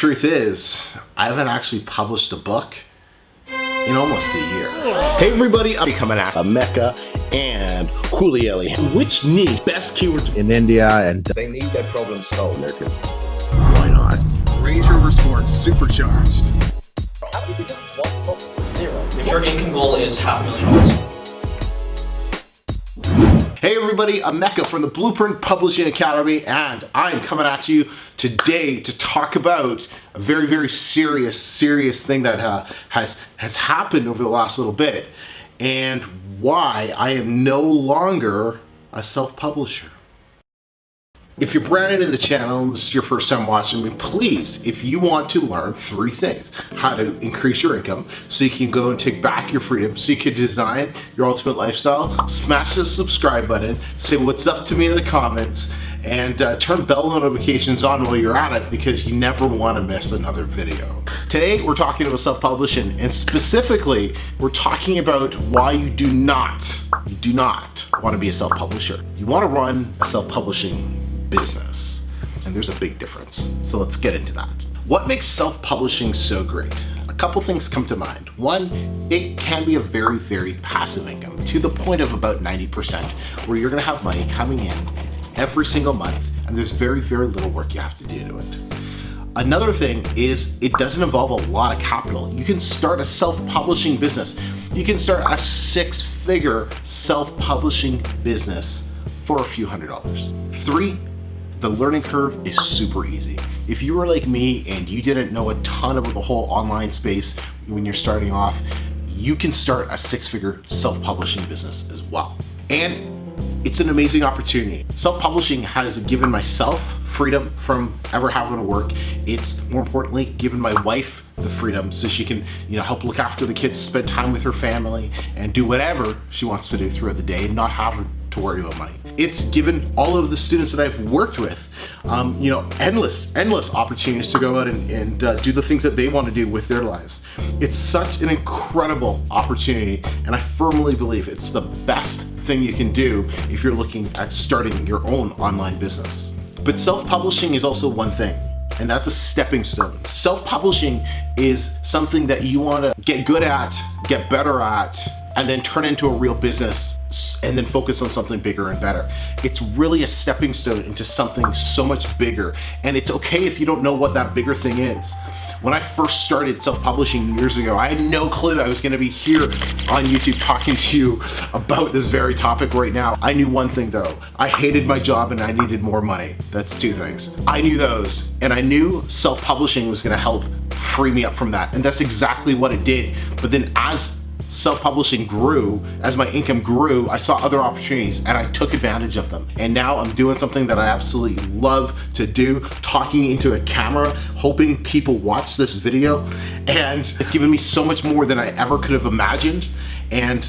truth is, I haven't actually published a book in almost a year. Hey everybody, I'm coming out of Mecca and Kulieli, which need best keywords in India, and they need that problem solved there because why not? Range Rover Sport Supercharged. How do you become 1 from 0? If your income goal is $500,000. Hey everybody, I'm Mecca from the Blueprint Publishing Academy, and I'm coming at you today to talk about a very, very serious thing that has happened over the last little bit, and why I am no longer a self-publisher. If you're brand new to the channel and this is your first time watching me, please, if you want to learn 3 things: how to increase your income so you can go and take back your freedom, so you can design your ultimate lifestyle, smash the subscribe button, say what's up to me in the comments, and turn bell notifications on while you're at it, because you never want to miss another video. Today we're talking about self-publishing, and specifically we're talking about why you do not want to be a self-publisher. You want to run a self-publishing business, and there's a big difference. So let's get into that. What makes self-publishing so great? A couple things come to mind. One, it can be a very, very passive income, to the point of about 90%, where you're gonna have money coming in every single month, and there's very, very little work you have to do to it. Another thing is it doesn't involve a lot of capital. You can start a self-publishing business. You can start a 6-figure self-publishing business for a few $100s. 3, the learning curve is super easy. If you were like me and you didn't know a ton about the whole online space when you're starting off, you can start a 6-figure self-publishing business as well. And it's an amazing opportunity. Self-publishing has given myself freedom from ever having to work. It's, more importantly, given my wife the freedom so she can, help look after the kids, spend time with her family, and do whatever she wants to do throughout the day and not have to worry about money. It's given all of the students that I've worked with, endless opportunities to go out and do the things that they want to do with their lives. It's such an incredible opportunity, and I firmly believe it's the best thing you can do if you're looking at starting your own online business. But self-publishing is also one thing, and that's a stepping stone. Self-publishing is something that you want to get good at, get better at, and then turn into a real business, and then focus on something bigger and better. It's really a stepping stone into something so much bigger, and it's okay if you don't know what that bigger thing is. When I first started self-publishing years ago, I had no clue I was gonna be here on YouTube talking to you about this very topic right now. I knew one thing though: I hated my job and I needed more money. That's 2 things. I knew those, and I knew self-publishing was gonna help free me up from that, and that's exactly what it did. But then as self-publishing grew, as my income grew, I saw other opportunities and I took advantage of them. And now I'm doing something that I absolutely love to do, talking into a camera, hoping people watch this video, and it's given me so much more than I ever could have imagined. And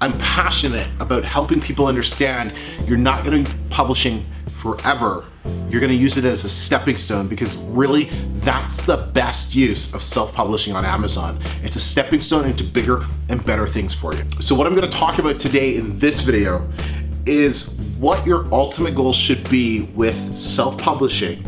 I'm passionate about helping people understand you're not going to be publishing forever. You're going to use it as a stepping stone, because really that's the best use of self-publishing on Amazon. It's a stepping stone into bigger and better things for you. So what I'm going to talk about today in this video is what your ultimate goal should be with self-publishing,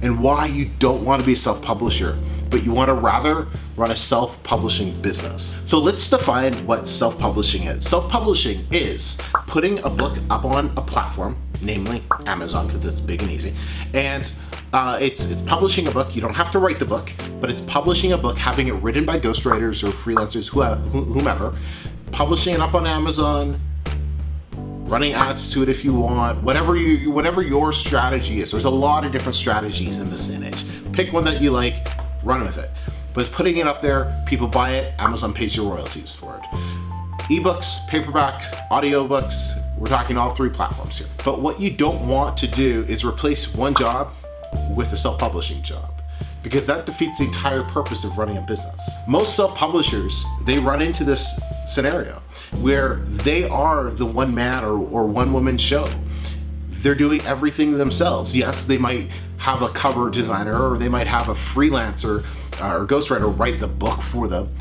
and why you don't want to be a self-publisher, but you want to rather run a self-publishing business. So let's define what self-publishing is. Self-publishing is putting a book up on a platform, namely Amazon, because it's big and easy, and it's publishing a book. You don't have to write the book, but it's publishing a book, having it written by ghostwriters or freelancers, whomever, publishing it up on Amazon, running ads to it if you want, whatever your strategy is. There's a lot of different strategies in this day and age. Pick one that you like, run with it. But it's putting it up there, people buy it, Amazon pays your royalties for it. Ebooks, paperbacks, audiobooks, we're talking all 3 platforms here. But what you don't want to do is replace one job with a self-publishing job, because that defeats the entire purpose of running a business. Most self-publishers, they run into this scenario where they are the one-man or one-woman show. They're doing everything themselves. Yes, they might have a cover designer, or they might have a freelancer or ghostwriter write the book for them,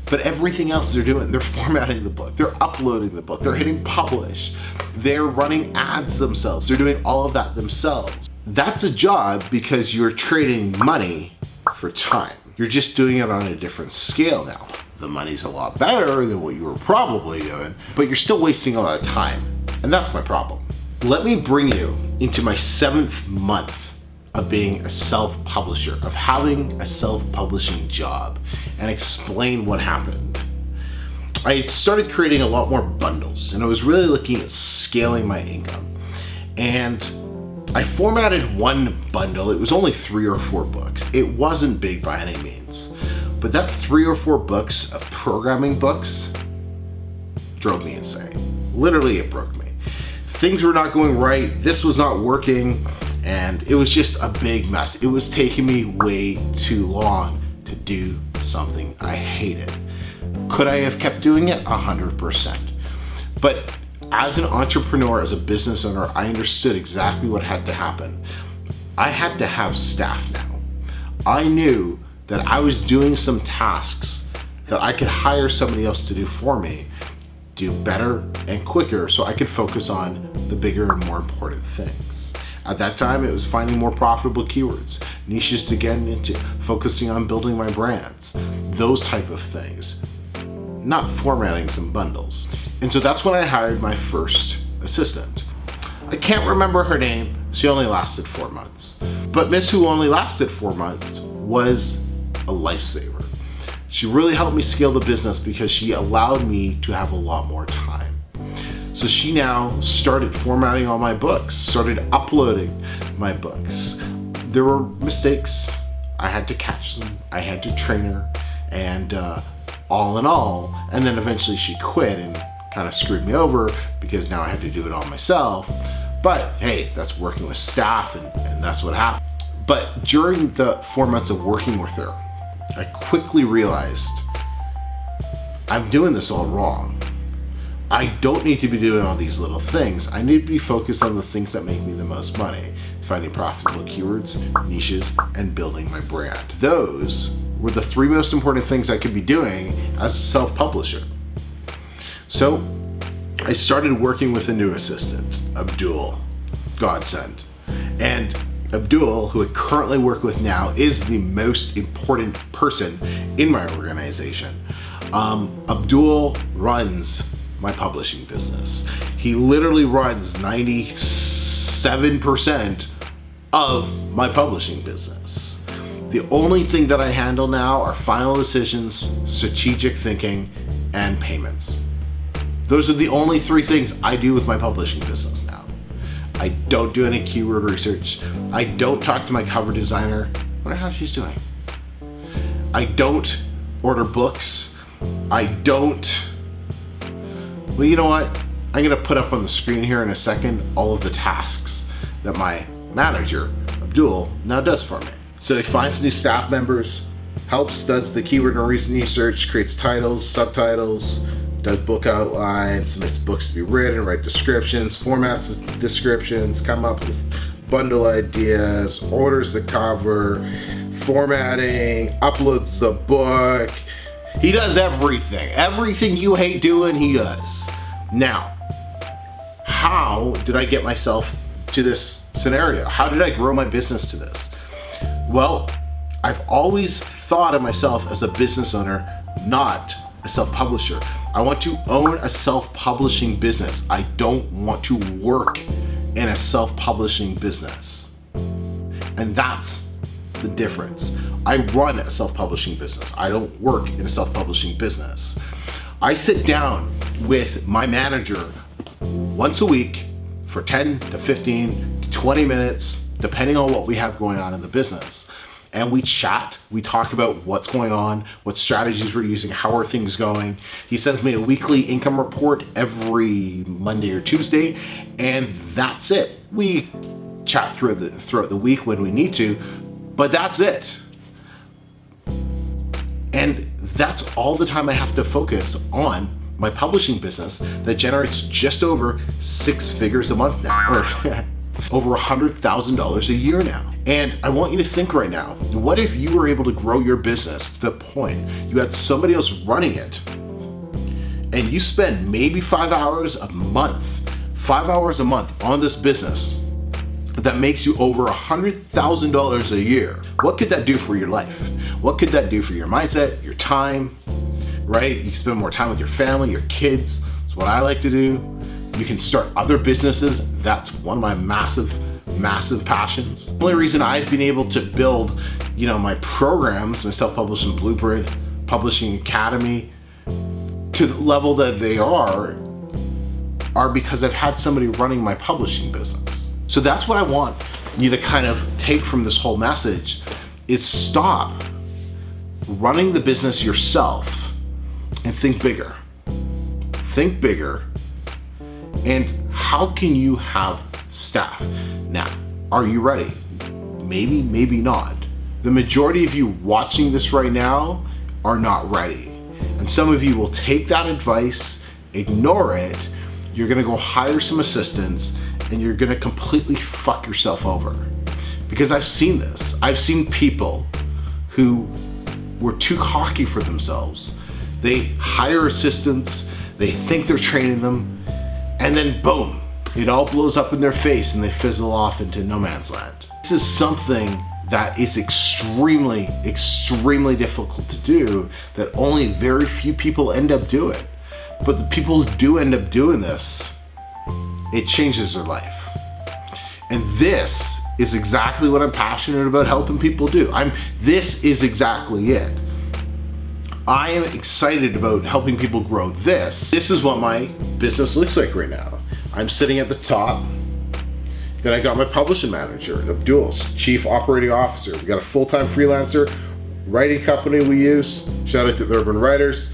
but everything else they're doing, they're formatting the book, they're uploading the book, they're hitting publish, they're running ads themselves, they're doing all of that themselves. That's a job because you're trading money for time. You're just doing it on a different scale now. The money's a lot better than what you were probably doing, but you're still wasting a lot of time. And that's my problem. Let me bring you into my 7th month of being a self-publisher, of having a self-publishing job, and explain what happened. I had started creating a lot more bundles, and I was really looking at scaling my income. And I formatted one bundle. It was only 3 or 4 books. It wasn't big by any means, but that 3 or 4 books of programming books drove me insane. Literally, it broke me. Things were not going right. This was not working, and it was just a big mess. It was taking me way too long to do something I hated. Could I have kept doing it? 100%. But as an entrepreneur, as a business owner, I understood exactly what had to happen. I had to have staff now. I knew that I was doing some tasks that I could hire somebody else to do for me, do better and quicker, so I could focus on the bigger and more important things. At that time, it was finding more profitable keywords, niches to get into, focusing on building my brands, those type of things, not formatting some bundles. And so that's when I hired my first assistant. I can't remember her name. She only lasted 4 months. But Miss Who only lasted 4 months was a lifesaver. She really helped me scale the business because she allowed me to have a lot more time. So she now started formatting all my books, started uploading my books. There were mistakes. I had to catch them. I had to train her, and all in all, and then eventually she quit and kind of screwed me over because now I had to do it all myself. But hey, that's working with staff, and that's what happened. But during the 4 months of working with her, I quickly realized I'm doing this all wrong. I don't need to be doing all these little things. I need to be focused on the things that make me the most money, finding profitable keywords, niches, and building my brand. Those were the 3 most important things I could be doing as a self-publisher. So I started working with a new assistant, Abdul, godsend. And Abdul, who I currently work with now, is the most important person in my organization. Abdul runs my publishing business. He literally runs 97% of my publishing business. The only thing that I handle now are final decisions, strategic thinking, and payments. Those are the only 3 things I do with my publishing business now. I don't do any keyword research. I don't talk to my cover designer. I wonder how she's doing. I don't order books. I don't... Well, you know what? I'm gonna put up on the screen here in a second all of the tasks that my manager, Abdul, now does for me. So he finds new staff members, helps, does the keyword and research, creates titles, subtitles, does book outlines, submits books to be written, write descriptions, formats the descriptions, come up with bundle ideas, orders the cover, formatting, uploads the book. He does everything. Everything you hate doing, he does. Now, how did I get myself to this scenario? How did I grow my business to this? Well, I've always thought of myself as a business owner, not a self-publisher. I want to own a self-publishing business. I don't want to work in a self-publishing business. And that's the difference. I run a self-publishing business. I don't work in a self-publishing business. I sit down with my manager once a week for 10 to 15 to 20 minutes, depending on what we have going on in the business. And we chat, we talk about what's going on, what strategies we're using, how are things going. He sends me a weekly income report every Monday or Tuesday, and that's it. We chat throughout the week when we need to, but that's it. And that's all the time I have to focus on my publishing business that generates just over 6 figures a month now, or over $100,000 a year now. And I want you to think right now, what if you were able to grow your business to the point you had somebody else running it, and you spend maybe 5 hours a month on this business, but that makes you over $100,000 a year. What could that do for your life? What could that do for your mindset, your time, right? You can spend more time with your family, your kids. That's what I like to do. You can start other businesses. That's one of my massive passions. The only reason I've been able to build, my programs, my self-publishing blueprint, publishing academy, to the level that they are because I've had somebody running my publishing business. So that's what I want you to kind of take from this whole message is stop running the business yourself and think bigger. Think bigger. And how can you have staff? Now, are you ready? Maybe, maybe not. The majority of you watching this right now are not ready. And some of you will take that advice, ignore it, you're gonna go hire some assistants, and you're gonna completely fuck yourself over. Because I've seen this. I've seen people who were too cocky for themselves. They hire assistants, they think they're training them, and then boom, it all blows up in their face and they fizzle off into no man's land. This is something that is extremely difficult to do, that only very few people end up doing. But the people who do end up doing this, it changes their life. And this is exactly what I'm passionate about helping people do. This is exactly it. I am excited about helping people grow this. This is what my business looks like right now. I'm sitting at the top. Then I got my publishing manager, Abdul's chief operating officer. We got a full-time freelancer, writing company we use. Shout out to the Urban Writers.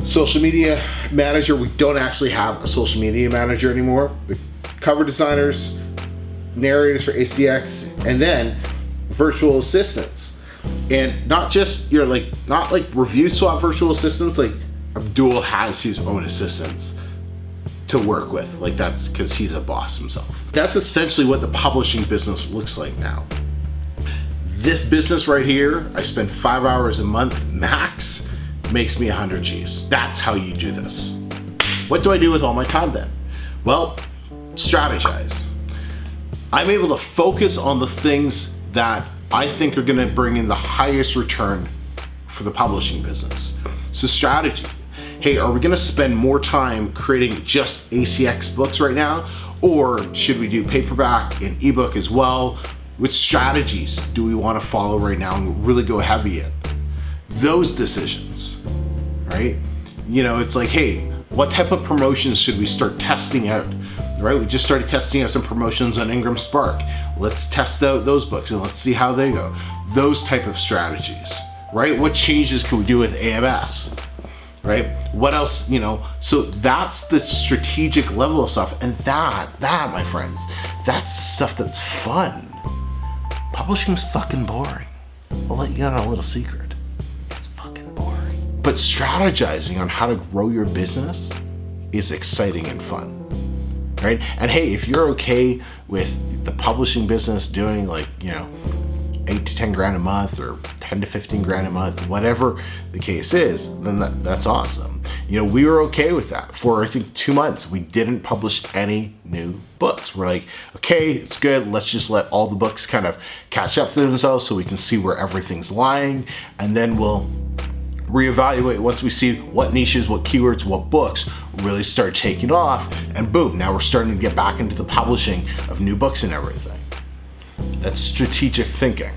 Social media manager. We don't actually have a social media manager anymore. The cover designers, narrators for ACX, and then virtual assistants. And not like review swap virtual assistants, like Abdul has his own assistants to work with. Like that's because he's a boss himself. That's essentially what the publishing business looks like now. This business right here, I spend 5 hours a month max, makes me 100 G's. That's how you do this. What do I do with all my time then? Well, strategize. I'm able to focus on the things that I think are gonna bring in the highest return for the publishing business. So strategy. Hey, are we gonna spend more time creating just ACX books right now? Or should we do paperback and ebook as well? Which strategies do we wanna follow right now and really go heavy in? Those decisions, right? It's like, hey, what type of promotions should we start testing out? Right, we just started testing out some promotions on Ingram Spark. Let's test out those books and let's see how they go. Those type of strategies, right? What changes can we do with AMS, right? What else, so that's the strategic level of stuff. And that, my friends, that's the stuff that's fun. Publishing's fucking boring. I'll let you in on a little secret. It's fucking boring. But strategizing on how to grow your business is exciting and fun. Right? And hey, if you're okay with the publishing business doing 8 to 10 grand a month or 10 to 15 grand a month, whatever the case is, then that's awesome. We were okay with that. For I think 2 months, we didn't publish any new books. We're like, okay, it's good. Let's just let all the books kind of catch up to themselves so we can see where everything's lying. And then we'll reevaluate once we see what niches, what keywords, what books really start taking off, and boom, now we're starting to get back into the publishing of new books and everything. That's strategic thinking.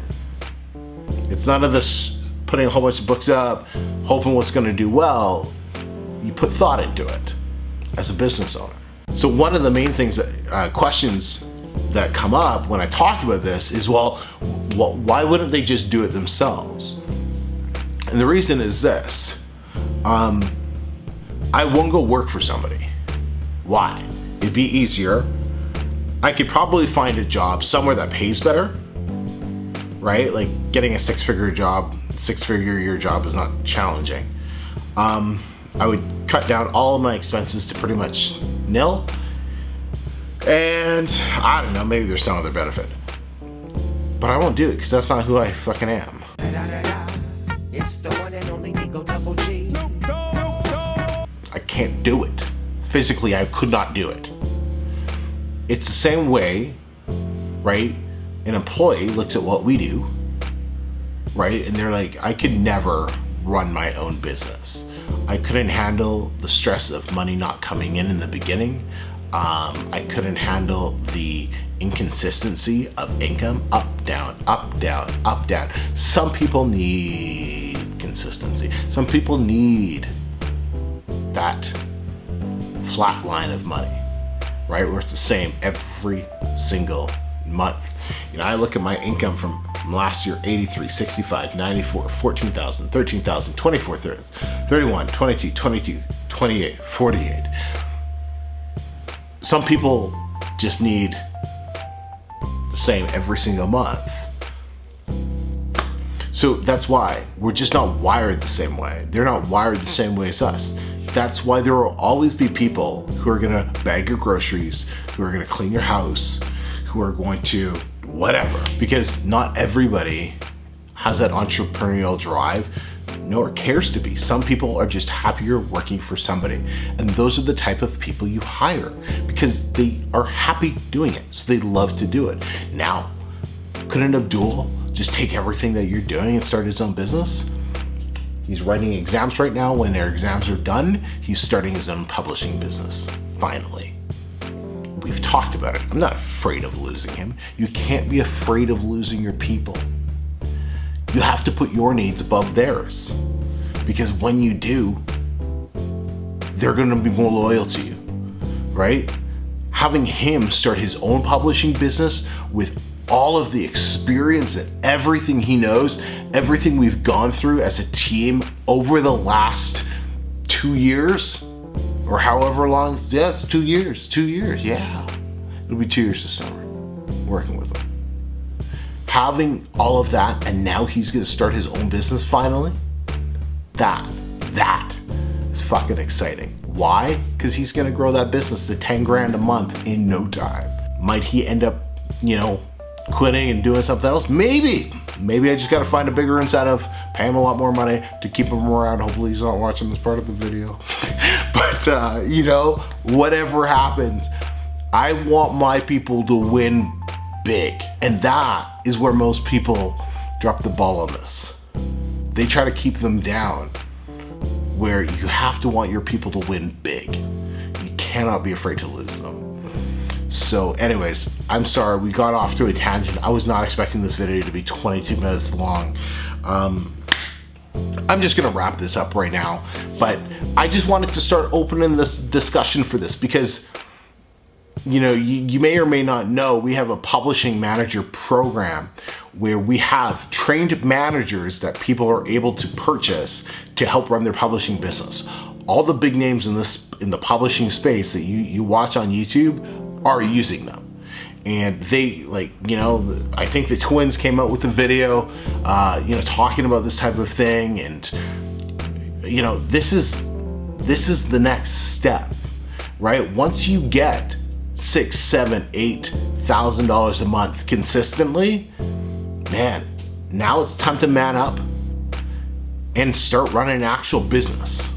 It's none of this putting a whole bunch of books up, hoping what's going to do well. You put thought into it as a business owner. So one of the main things questions that come up when I talk about this is, well, why wouldn't they just do it themselves? And the reason is this, I won't go work for somebody. Why? It'd be easier. I could probably find a job somewhere that pays better, right? Like getting a six-figure a year job is not challenging. I would cut down all of my expenses to pretty much nil. And I don't know, maybe there's some other benefit. But I won't do it because that's not who I fucking am. It's the one and only Nico Double G. I can't do it. Physically, I could not do it. It's the same way right? An employee looks at what we do, right? And they're like, I could never run my own business. I couldn't handle the stress of money not coming in the beginning. I couldn't handle the inconsistency of income, up, down, up, down, up, down. Some people need consistency. Some people need that flat line of money, right? Where it's the same every single month. You know, I look at my income from last year, 83, 65, 94, 14,000, 13,000, 24, 30, 31, 22, 22, 28, 48. Some people just need the same every single month. So that's why we're just not wired the same way. They're not wired the same way as us. That's why there will always be people who are gonna bag your groceries, who are gonna clean your house, who are going to whatever, because not everybody has that entrepreneurial drive, nor cares to be. Some people are just happier working for somebody, and those are the type of people you hire because they are happy doing it, so they love to do it. Now, couldn't Abdul just take everything that you're doing and start his own business? He's writing exams right now. When their exams are done, he's starting his own publishing business, finally. We've talked about it. I'm not afraid of losing him. You can't be afraid of losing your people. You have to put your needs above theirs, because when you do, they're going to be more loyal to you, right? Having him start his own publishing business with all of the experience and everything he knows, everything we've gone through as a team over the last 2 years, or however long, yeah, it's 2 years, yeah. It'll be 2 years this summer, working with him. Having all of that, and now he's gonna start his own business finally, that is fucking exciting. Why? Because he's gonna grow that business to 10 grand a month in no time. Might he end up, quitting and doing something else? Maybe I just gotta find a bigger incentive, pay him a lot more money to keep him around. Hopefully he's not watching this part of the video. But whatever happens, I want my people to win big. And that is where most people drop the ball on this. They try to keep them down, where you have to want your people to win big. You cannot be afraid to lose them. So anyways, I'm sorry, we got off to a tangent. I was not expecting this video to be 22 minutes long. I'm just gonna wrap this up right now, but I just wanted to start opening this discussion for this because you may or may not know, we have a publishing manager program where we have trained managers that people are able to purchase to help run their publishing business. All the big names in the publishing space that you watch on YouTube are using them. And they I think the twins came out with a video, talking about this type of thing. And, this is the next step, right? Once you get $6,000, $7,000, $8,000 a month consistently, man, now it's time to man up and start running an actual business,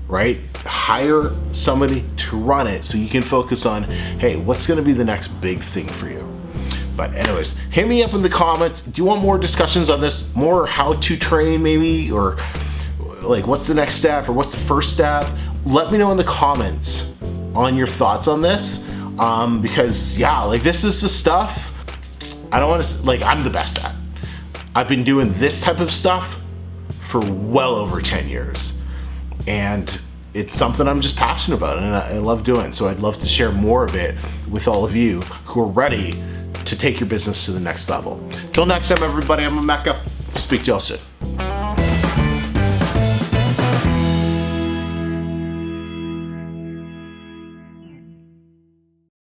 right? Hire somebody to run it so you can focus on, hey, what's gonna be the next big thing for you? But anyways, hit me up in the comments. Do you want more discussions on this? More how to train maybe, or like what's the next step, or what's the first step? Let me know in the comments on your thoughts on this. Because this is the stuff I don't want to, I'm the best at. I've been doing this type of stuff for well over 10 years. And it's something I'm just passionate about and I love doing. So I'd love to share more of it with all of you who are ready to take your business to the next level. Till next time, everybody, I'm Emeka. Speak to y'all soon.